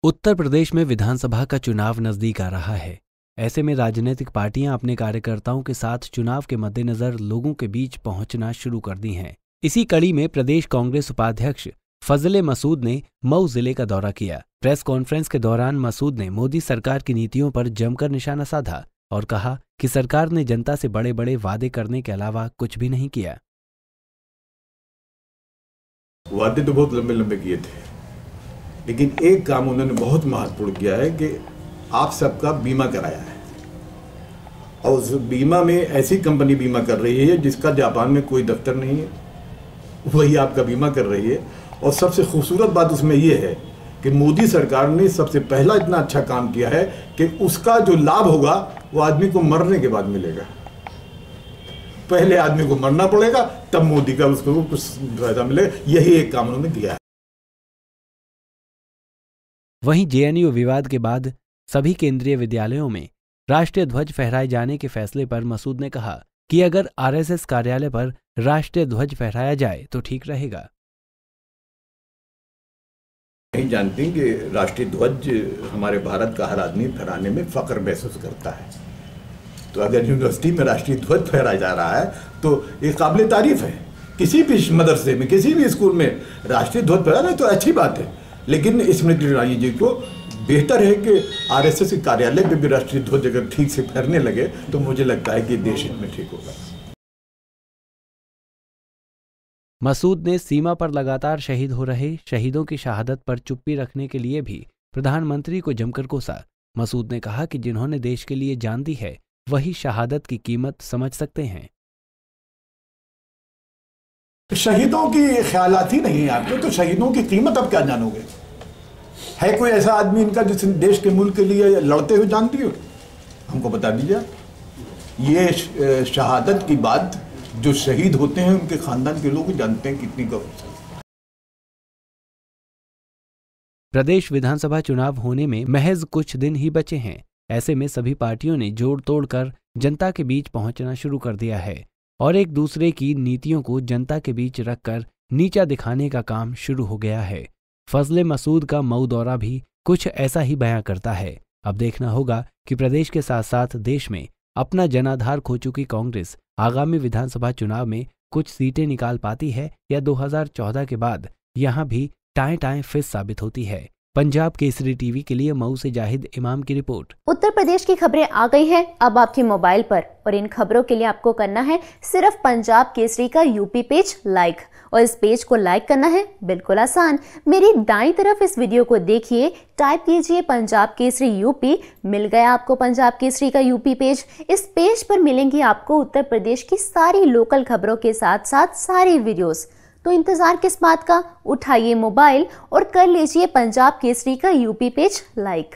उत्तर प्रदेश में विधानसभा का चुनाव नजदीक आ रहा है। ऐसे में राजनीतिक पार्टियां अपने कार्यकर्ताओं के साथ चुनाव के मद्देनजर लोगों के बीच पहुंचना शुरू कर दी हैं। इसी कड़ी में प्रदेश कांग्रेस उपाध्यक्ष फजले मसूद ने मऊ जिले का दौरा किया। प्रेस कॉन्फ्रेंस के दौरान मसूद ने मोदी सरकार की नीतियों पर जमकर निशाना साधा और कहा कि सरकार ने जनता से बड़े बड़े वादे करने के अलावा कुछ भी नहीं किया। वादे तो बहुत लंबे लंबे किए थे, लेकिन एक काम उन्होंने बहुत महत्वपूर्ण किया है कि आप सबका बीमा कराया है। और उस बीमा में ऐसी कंपनी बीमा कर रही है जिसका जापान में कोई दफ्तर नहीं है, वही आपका बीमा कर रही है। और सबसे खूबसूरत बात उसमें यह है कि मोदी सरकार ने सबसे पहला इतना अच्छा काम किया है कि उसका जो लाभ होगा वो आदमी को मरने के बाद मिलेगा। पहले आदमी को मरना पड़ेगा, तब मोदी का उसको कुछ फायदा मिलेगा। यही एक काम उन्होंने किया है। वहीं जेएनयू विवाद के बाद सभी केंद्रीय विद्यालयों में राष्ट्रीय ध्वज फहराए जाने के फैसले पर मसूद ने कहा कि अगर आरएसएस कार्यालय पर राष्ट्रीय ध्वज फहराया जाए तो ठीक रहेगा। नहीं जानती कि राष्ट्रीय ध्वज हमारे भारत का हर आदमी फहराने में फख्र महसूस करता है। तो अगर यूनिवर्सिटी में राष्ट्रीय ध्वज फहराया जा रहा है तो ये काबिल तारीफ है। किसी भी मदरसे में, किसी भी स्कूल में राष्ट्रीय ध्वज फहराना तो अच्छी बात है, लेकिन स्मृति ईरानी जी को बेहतर है कि आरएसएस के कार्यालय पे भी राष्ट्रीय ध्वज अगर ठीक से फहरने लगे तो मुझे लगता है कि देश में ठीक होगा। मसूद ने सीमा पर लगातार शहीद हो रहे शहीदों की शहादत पर चुप्पी रखने के लिए भी प्रधानमंत्री को जमकर कोसा। मसूद ने कहा कि जिन्होंने देश के लिए जान दी है वही शहादत की कीमत समझ सकते हैं। शहीदों की ख्यालात ही नहीं है आपको, तो शहीदों की कीमत अब क्या जानोगे? है कोई ऐसा आदमी इनका जिस देश के मुल्क के लिए लड़ते हुए जानती हो? हमको बता दीजिए। ये शहादत की बात जो शहीद होते हैं उनके खानदान के लोग जानते हैं कितनी का। प्रदेश विधानसभा चुनाव होने में महज कुछ दिन ही बचे हैं। ऐसे में सभी पार्टियों ने जोड़ तोड़ कर जनता के बीच पहुंचना शुरू कर दिया है और एक दूसरे की नीतियों को जनता के बीच रखकर नीचा दिखाने का काम शुरू हो गया है। फजले मसूद का मऊ दौरा भी कुछ ऐसा ही बयां करता है। अब देखना होगा कि प्रदेश के साथ साथ देश में अपना जनाधार खो चुकी कांग्रेस आगामी विधानसभा चुनाव में कुछ सीटें निकाल पाती है या 2014 के बाद यहां भी टाएं टाएं फिस साबित होती है। पंजाब केसरी टीवी के लिए मऊ से जाहिद इमाम की रिपोर्ट। उत्तर प्रदेश की खबरें आ गई हैं अब आपके मोबाइल पर, और इन खबरों के लिए आपको करना है सिर्फ पंजाब केसरी का यूपी पेज लाइक, और इस पेज को लाइक करना है बिल्कुल आसान। मेरी दाईं तरफ इस वीडियो को देखिए, टाइप कीजिए पंजाब केसरी यूपी, मिल गया आपको पंजाब केसरी का यूपी पेज। इस पेज पर मिलेंगी आपको उत्तर प्रदेश की सारी लोकल खबरों के साथ साथ सारी वीडियोस। तो इंतजार किस बात का, उठाइए मोबाइल और कर लीजिए पंजाब केसरी का यूपी पेज लाइक।